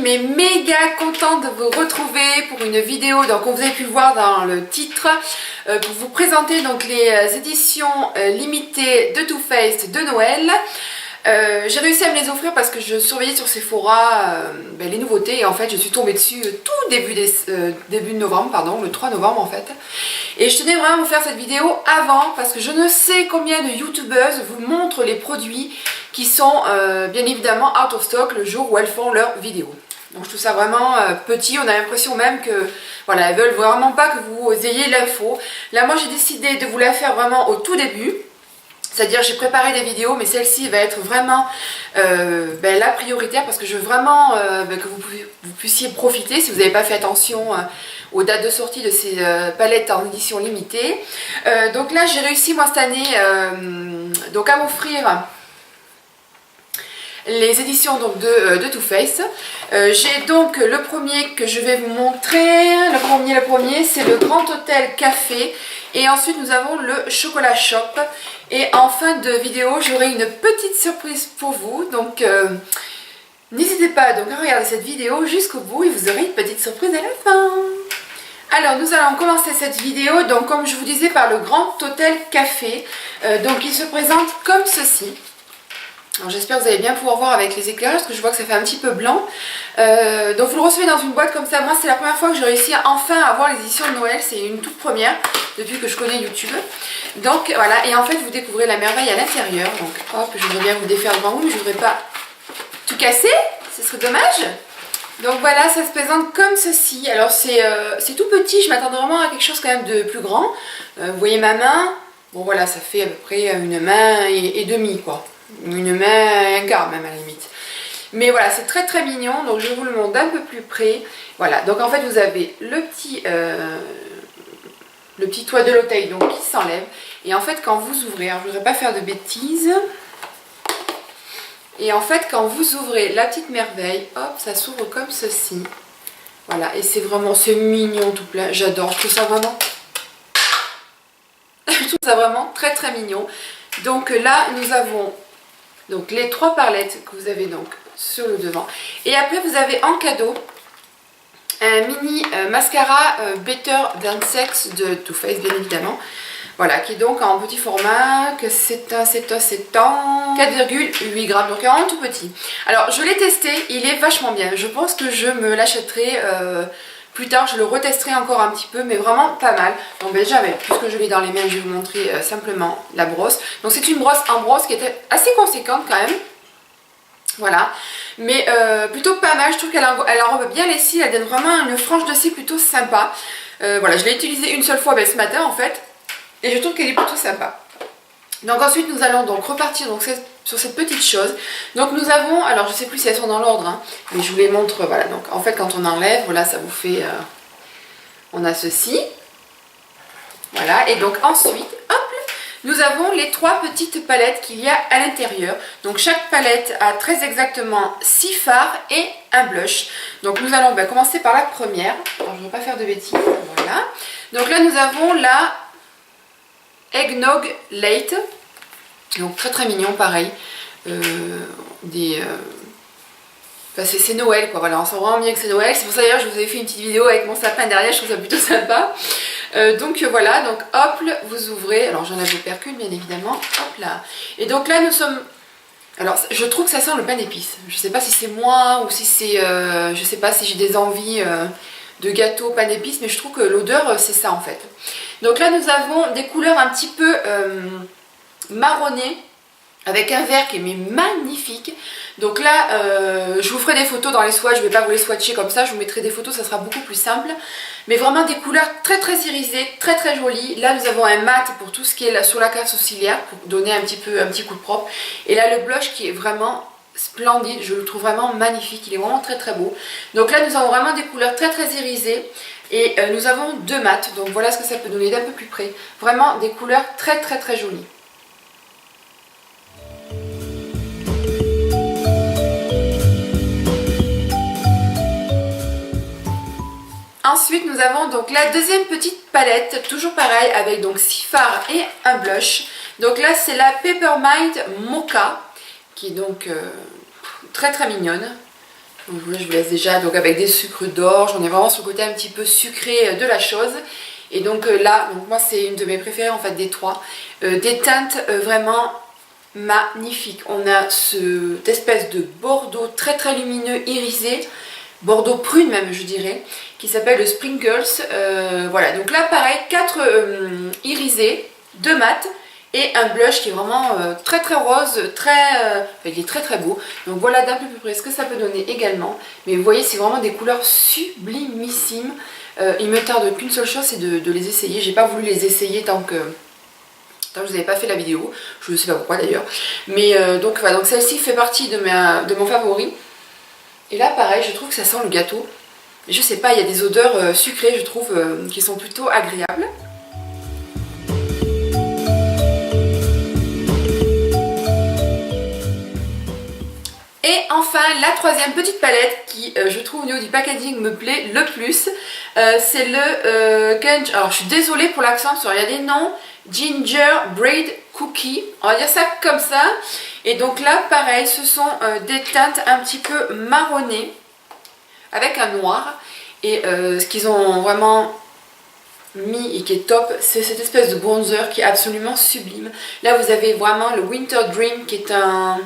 mais méga contente de vous retrouver pour une vidéo, donc comme vous avez pu le voir dans le titre, pour vous présenter donc les éditions limitées de Too Faced de Noël. J'ai réussi à me les offrir parce que je surveillais sur Sephora les nouveautés et en fait je suis tombée dessus tout début de novembre, pardon, le 3 novembre en fait. Et je tenais vraiment à vous faire cette vidéo avant parce que je ne sais combien de youtubeuses vous montrent les produits qui sont bien évidemment out of stock le jour où elles font leurs vidéos. Donc je trouve ça vraiment petit, on a l'impression même que voilà, elles veulent vraiment pas que vous ayez l'info. Là moi j'ai décidé de vous la faire vraiment au tout début. C'est-à-dire j'ai préparé des vidéos mais celle-ci va être vraiment la prioritaire parce que je veux vraiment que vous puissiez profiter si vous n'avez pas fait attention aux dates de sortie de ces palettes en édition limitée. Donc là j'ai réussi moi cette année donc à m'offrir les éditions donc, de Too Faced. J'ai donc le premier que je vais vous montrer. Le premier c'est le Grand Hôtel Café. Et ensuite nous avons le Chocolat Shop. Et en fin de vidéo j'aurai une petite surprise pour vous. Donc n'hésitez pas donc à regarder cette vidéo jusqu'au bout et vous aurez une petite surprise à la fin. Alors nous allons commencer cette vidéo donc comme je vous disais par le Grand Hôtel Café. Donc il se présente comme ceci. J'espère que vous allez bien pouvoir voir avec les éclairages parce que je vois que ça fait un petit peu blanc. Donc vous le recevez dans une boîte comme ça. Moi c'est la première fois que j'ai réussi à enfin avoir les éditions de Noël. C'est une toute première depuis que je connais YouTube. Donc voilà, et en fait vous découvrez la merveille à l'intérieur. Donc hop, je voudrais bien vous défaire devant vous mais je voudrais pas tout casser, ce serait dommage. Donc voilà, ça se présente comme ceci. Alors c'est tout petit, je m'attendais vraiment à quelque chose quand même de plus grand. Vous voyez ma main. Bon voilà, ça fait à peu près une main et demie quoi. Une main et un quart même à la limite. Mais voilà, c'est très très mignon. Donc je vous le montre d'un peu plus près. Voilà, donc en fait vous avez le petit toit de l'hôtel donc qui s'enlève. Et en fait quand vous ouvrez, alors je ne voudrais pas faire de bêtises. Et en fait quand vous ouvrez la petite merveille, hop, ça s'ouvre comme ceci. Voilà, et c'est vraiment, c'est mignon tout plein. J'adore, je trouve ça vraiment... je trouve ça vraiment très très mignon. Donc là nous avons... donc les 3 palettes que vous avez donc sur le devant. Et après vous avez en cadeau un mini mascara Better Than Sex de Too Faced bien évidemment. Voilà, qui est donc en petit format, que c'est en 4,8 grammes, donc vraiment tout petit. Alors je l'ai testé, il est vachement bien. Je pense que je me l'achèterai plus tard, je le retesterai encore un petit peu, mais vraiment pas mal. Donc déjà, puisque je l'ai dans les mains, je vais vous montrer simplement la brosse. Donc c'est une brosse en brosse qui était assez conséquente quand même. Voilà, mais plutôt pas mal. Je trouve qu'elle enrobe bien les cils, elle donne vraiment une frange de cils plutôt sympa. Voilà, je l'ai utilisée une seule fois ce matin en fait, et je trouve qu'elle est plutôt sympa. Donc ensuite nous allons donc repartir donc, sur cette petite chose. Donc nous avons, alors je sais plus si elles sont dans l'ordre, hein, mais je vous les montre, voilà. Donc en fait quand on enlève, voilà, ça vous fait, on a ceci. Voilà, et donc ensuite, hop, nous avons les 3 petites palettes qu'il y a à l'intérieur. Donc chaque palette a très exactement 6 fards et un blush. Donc nous allons commencer par la première. Alors je ne vais pas faire de bêtises, voilà. Donc là nous avons la Eggnog Late. Donc très très mignon, pareil. C'est Noël quoi, voilà, on sent vraiment bien que c'est Noël. C'est pour ça d'ailleurs je vous avais fait une petite vidéo avec mon sapin derrière, je trouve ça plutôt sympa. Donc voilà, donc hop, vous ouvrez, alors j'enlève le percule bien évidemment, hop là. Et donc là nous sommes, alors je trouve que ça sent le pain d'épices. Je sais pas si c'est moi ou si c'est, je sais pas si j'ai des envies de gâteau pain d'épices, mais je trouve que l'odeur c'est ça en fait. Donc là nous avons des couleurs un petit peu marronnées, avec un vert qui est magnifique. Donc là je vous ferai des photos dans les swatchs, je ne vais pas vous les swatcher comme ça, je vous mettrai des photos, ça sera beaucoup plus simple. Mais vraiment des couleurs très très irisées, très très jolies. Là nous avons un mat pour tout ce qui est sur la case sourcilière, pour donner un petit coup de propre. Et là le blush qui est vraiment splendide, je le trouve vraiment magnifique, il est vraiment très très beau. Donc là nous avons vraiment des couleurs très très irisées. Et nous avons 2 mats, donc voilà ce que ça peut donner d'un peu plus près. Vraiment des couleurs très très très jolies. Ensuite nous avons donc la deuxième petite palette, toujours pareil, avec donc 6 fards et un blush. Donc là c'est la Peppermint Mocha, qui est donc très très mignonne. Donc je vous laisse déjà donc avec des sucres d'orge. On est vraiment sur le côté un petit peu sucré de la chose. Et donc là, donc moi c'est une de mes préférées en fait des trois. Des teintes vraiment magnifiques. On a cette espèce de bordeaux très très lumineux irisé. Bordeaux prune même je dirais, qui s'appelle le Sprinkles. Voilà, donc là pareil, 4 irisés, 2 mat et un blush qui est vraiment très très rose, il est très très beau. Donc voilà d'un peu plus près ce que ça peut donner également. Mais vous voyez c'est vraiment des couleurs sublimissimes. Il me tarde qu'une seule chose, c'est de les essayer. J'ai pas voulu les essayer tant que je vous avais pas fait la vidéo. Je ne sais pas pourquoi d'ailleurs. Mais donc voilà, donc celle-ci fait partie de mon favori. Et là pareil, je trouve que ça sent le gâteau. Je sais pas, il y a des odeurs sucrées je trouve qui sont plutôt agréables. Et enfin la troisième petite palette qui je trouve au niveau du packaging me plaît le plus, c'est le Gunge. Alors je suis désolée pour l'accent, regardez, non, Gingerbread Cookie, on va dire ça comme ça. Et donc là pareil, ce sont des teintes un petit peu marronnées avec un noir. Et ce qu'ils ont vraiment mis et qui est top, c'est cette espèce de bronzer qui est absolument sublime. Là vous avez vraiment le Winter Dream qui est un...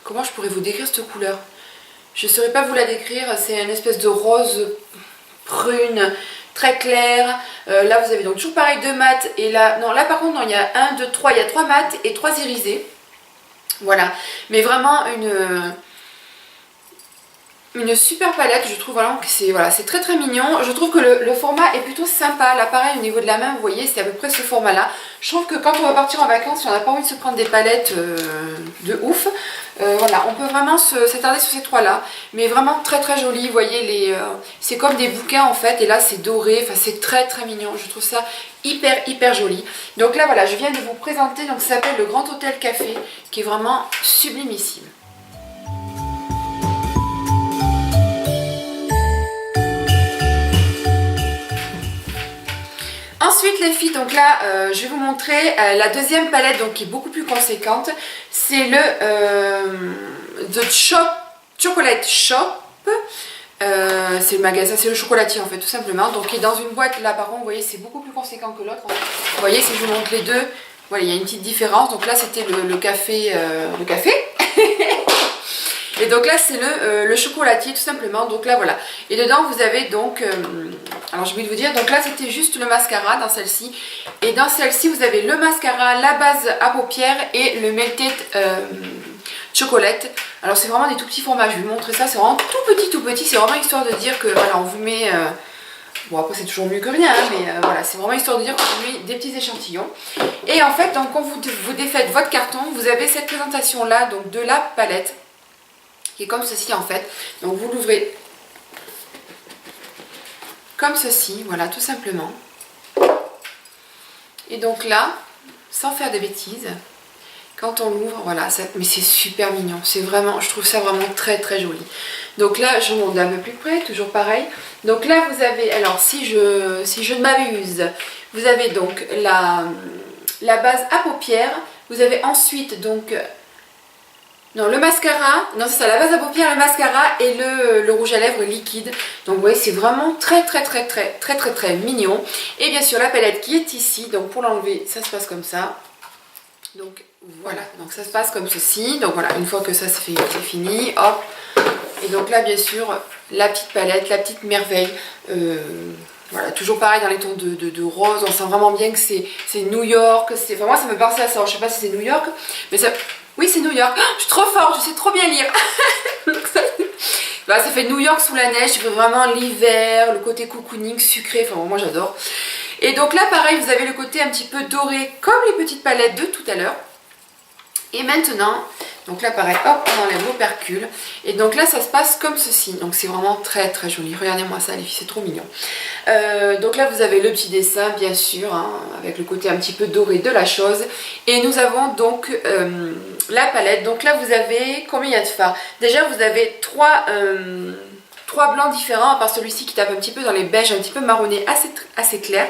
Comment je pourrais vous décrire cette couleur? Je ne saurais pas vous la décrire, c'est une espèce de rose prune très claire. Là vous avez donc toujours pareil 2 mat et là, non là par contre non, il y a 1, 2, 3, il y a 3 mat et 3 irisés. Voilà, mais vraiment une super palette, je trouve vraiment que c'est voilà, c'est très très mignon. Je trouve que le format est plutôt sympa. Là pareil au niveau de la main, vous voyez, c'est à peu près ce format là. Je trouve que quand on va partir en vacances, si on n'a pas envie de se prendre des palettes de ouf, voilà, on peut vraiment s'attarder sur ces trois là. Mais vraiment très très joli, vous voyez, c'est comme des bouquins en fait. Et là c'est doré, enfin c'est très très mignon. Je trouve ça hyper joli. Donc là voilà, je viens de vous présenter, donc ça s'appelle le Grand Hôtel Café, qui est vraiment sublimissime. Ensuite les filles, donc là je vais vous montrer la deuxième palette donc, qui est beaucoup plus conséquente. C'est le The Chocolate Shop. C'est le magasin, c'est le chocolatier en fait tout simplement. Donc qui est dans une boîte là par contre, vous voyez c'est beaucoup plus conséquent que l'autre. Vous voyez si je vous montre les deux, voilà, il y a une petite différence. Donc là c'était le café. Et donc là c'est le chocolatier tout simplement. Donc là voilà. Et dedans vous avez donc... alors j'ai oublié de vous dire, donc là c'était juste le mascara dans celle-ci. Et dans celle-ci vous avez le mascara, la base à paupières et le Melted Chocolate. Alors c'est vraiment des tout petits formats, je vais vous montrer ça, c'est vraiment tout petit. C'est vraiment histoire de dire que voilà on vous met... bon après c'est toujours mieux que rien, hein, mais voilà c'est vraiment histoire de dire qu'on vous met des petits échantillons. Et en fait donc quand vous défaites votre carton, vous avez cette présentation là donc de la palette. Qui est comme ceci en fait. Donc vous l'ouvrez comme ceci, voilà tout simplement. Et donc là, sans faire de bêtises, quand on l'ouvre, voilà, mais c'est super mignon. C'est vraiment, je trouve ça vraiment très très joli. Donc là, je monte d'un peu plus près, toujours pareil. Donc là, vous avez, alors si je ne m'abuse, vous avez donc la base à paupières. Vous avez ensuite donc... Non, le mascara, non c'est ça, la base à paupières, le mascara et le rouge à lèvres liquide. Donc vous voyez c'est vraiment très mignon. Et bien sûr la palette qui est ici, donc pour l'enlever ça se passe comme ça. Donc voilà, donc ça se passe comme ceci. Donc voilà, une fois que ça c'est fini, hop. Et donc là bien sûr la petite palette, la petite merveille. Voilà, toujours pareil dans les tons de rose, on sent vraiment bien que c'est New York. Enfin moi ça me pensait à ça, je sais pas si c'est New York, mais ça... Oui c'est New York, oh, je suis trop forte, je sais trop bien lire. Voilà, ça fait New York sous la neige, je veux vraiment l'hiver, le côté cocooning sucré, enfin moi j'adore. Et donc là pareil vous avez le côté un petit peu doré comme les petites palettes de tout à l'heure. Et maintenant, donc là pareil, hop, on enlève l'opercule. Et donc là ça se passe comme ceci. Donc c'est vraiment très joli. Regardez-moi ça les filles, c'est trop mignon. Donc là vous avez le petit dessin bien sûr, hein, avec le côté un petit peu doré de la chose. Et nous avons donc la palette. Donc là vous avez, combien il y a de fards? Déjà vous avez trois blancs différents, à part celui-ci qui tape un petit peu dans les beiges, un petit peu marronné, assez clair.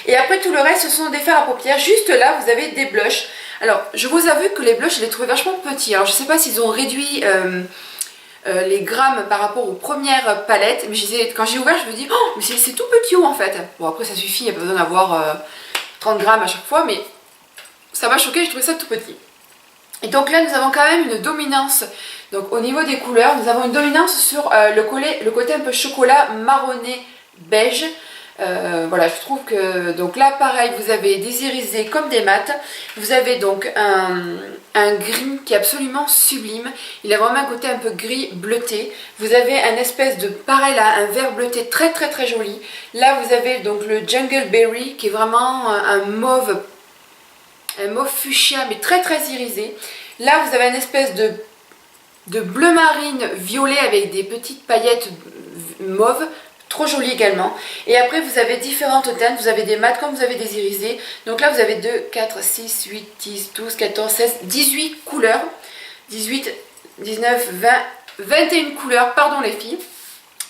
Et après tout le reste ce sont des fards à paupières. Juste là vous avez des blushs. Alors je vous avoue que les blushs je les trouvais vachement petits. Alors je sais pas s'ils ont réduit les grammes par rapport aux premières palettes. Mais quand j'ai ouvert, je me dis, oh, mais c'est tout petit haut en fait. Bon, après ça suffit, il n'y a pas besoin d'avoir 30 grammes à chaque fois, mais ça m'a choqué, je trouvais ça tout petit. Et donc là, nous avons quand même une dominance. Donc au niveau des couleurs, nous avons une dominance sur le côté un peu chocolat marronné beige. Voilà, je trouve que donc là pareil, vous avez des irisés comme des mats. Vous avez donc un gris qui est absolument sublime. Il a vraiment un côté un peu gris bleuté. Vous avez un espèce de pareil là, un vert bleuté très très très joli. Là vous avez donc le Jungle Berry qui est vraiment un mauve fuchsia mais très très irisé. Là vous avez une espèce de bleu marine violet avec des petites paillettes mauves. Trop joli également. Et après vous avez différentes teintes, vous avez des mats comme vous avez des irisés. Donc là vous avez 2, 4, 6, 8, 10, 12, 14, 16, 18 couleurs. 18, 19, 20, 21 couleurs, pardon les filles.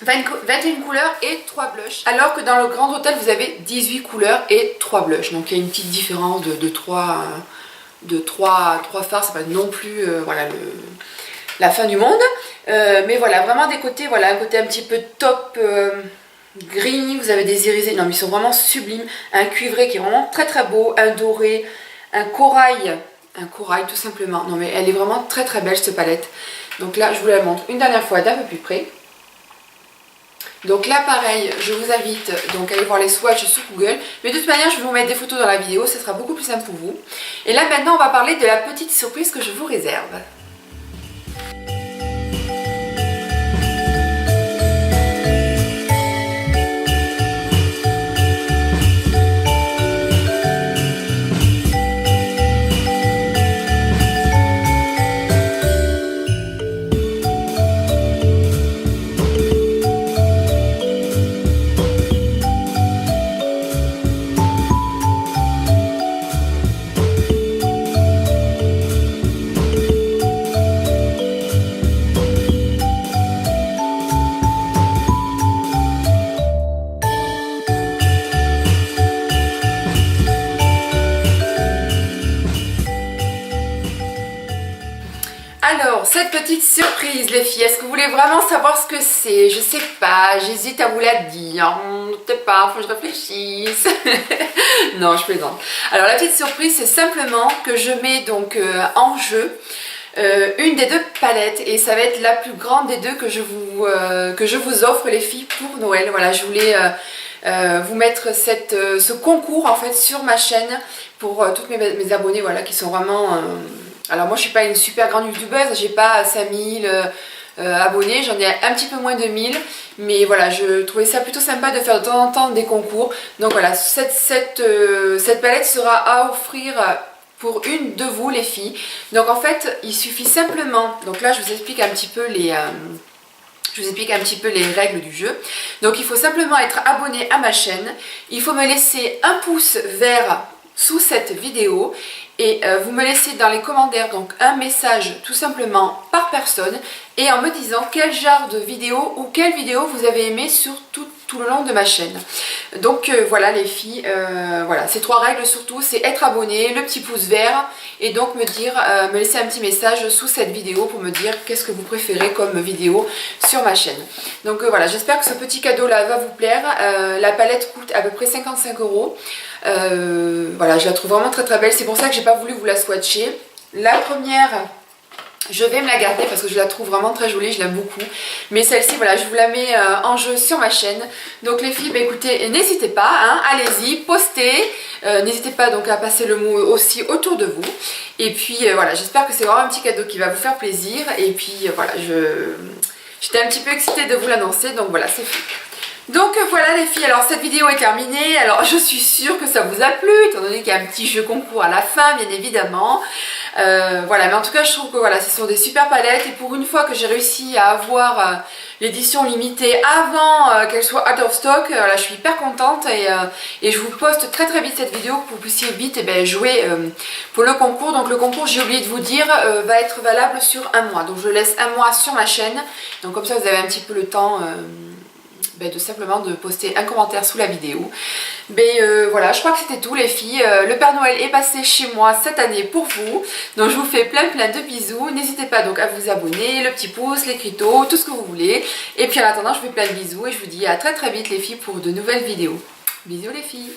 21 couleurs et 3 blushs. Alors que dans le Grand Hôtel vous avez 18 couleurs et 3 blushs. Donc il y a une petite différence de 3 fards, c'est pas non plus voilà, la fin du monde. Mais voilà, vraiment des côtés, voilà, un côté un petit peu top gris, vous avez des irisés, non mais ils sont vraiment sublimes, un cuivré qui est vraiment très très beau, un doré, un corail tout simplement, non mais elle est vraiment très très belle cette palette. Donc là je vous la montre une dernière fois d'un peu plus près. Donc là pareil, je vous invite donc à aller voir les swatchs sur Google, mais de toute manière je vais vous mettre des photos dans la vidéo, ce sera beaucoup plus simple pour vous. Et là maintenant on va parler de la petite surprise que je vous réserve. Alors, cette petite surprise les filles, est-ce que vous voulez vraiment savoir ce que c'est? Je sais pas, j'hésite à vous la dire, peut-être pas, faut que je réfléchisse. Non, je plaisante. Alors la petite surprise, c'est simplement que je mets donc en jeu une des deux palettes et ça va être la plus grande des deux que je vous offre les filles pour Noël. Voilà, je voulais vous mettre ce concours en fait sur ma chaîne pour toutes mes abonnés, voilà, qui sont vraiment... Alors moi je suis pas une super grande youtubeuse, j'ai pas 5000 abonnés, j'en ai un petit peu moins de 1000, mais voilà, je trouvais ça plutôt sympa de faire de temps en temps des concours. Donc voilà, cette palette sera à offrir pour une de vous les filles. Donc en fait il suffit simplement, donc là je vous explique un petit peu les règles du jeu. Donc il faut simplement être abonné à ma chaîne, il faut me laisser un pouce vert sous cette vidéo et vous me laissez dans les commentaires donc un message tout simplement par personne et en me disant quel genre de vidéo ou quelle vidéo vous avez aimé sur tout le long de ma chaîne. Donc voilà les filles, voilà ces 3 règles surtout, c'est être abonné, le petit pouce vert et donc me laisser un petit message sous cette vidéo pour me dire qu'est-ce que vous préférez comme vidéo sur ma chaîne. Donc voilà, j'espère que ce petit cadeau là va vous plaire. La palette coûte à peu près 55 €. Voilà, je la trouve vraiment très très belle, c'est pour ça que j'ai pas voulu vous la swatcher. La première, je vais me la garder parce que je la trouve vraiment très jolie, je l'aime beaucoup. Mais celle-ci, voilà, je vous la mets en jeu sur ma chaîne. Donc les filles, bah, écoutez, n'hésitez pas, hein, allez-y, postez. N'hésitez pas donc à passer le mot aussi autour de vous. Et puis voilà, j'espère que c'est vraiment un petit cadeau qui va vous faire plaisir. Et puis voilà, j'étais un petit peu excitée de vous l'annoncer, donc voilà, c'est fait. Donc voilà les filles, alors cette vidéo est terminée, alors je suis sûre que ça vous a plu, étant donné qu'il y a un petit jeu concours à la fin bien évidemment. Voilà, mais en tout cas je trouve que voilà, ce sont des super palettes et pour une fois que j'ai réussi à avoir l'édition limitée avant qu'elle soit out of stock, là je suis hyper contente et je vous poste très très vite cette vidéo pour que vous puissiez vite jouer pour le concours. Donc le concours, j'ai oublié de vous dire, va être valable sur un mois, donc je laisse un mois sur ma chaîne, donc comme ça vous avez un petit peu le temps de simplement de poster un commentaire sous la vidéo. Voilà, je crois que c'était tout les filles. Le Père Noël est passé chez moi cette année pour vous. Donc je vous fais plein de bisous. N'hésitez pas donc à vous abonner, le petit pouce, l'écriteau, tout ce que vous voulez. Et puis en attendant, je vous fais plein de bisous et je vous dis à très vite les filles pour de nouvelles vidéos. Bisous les filles.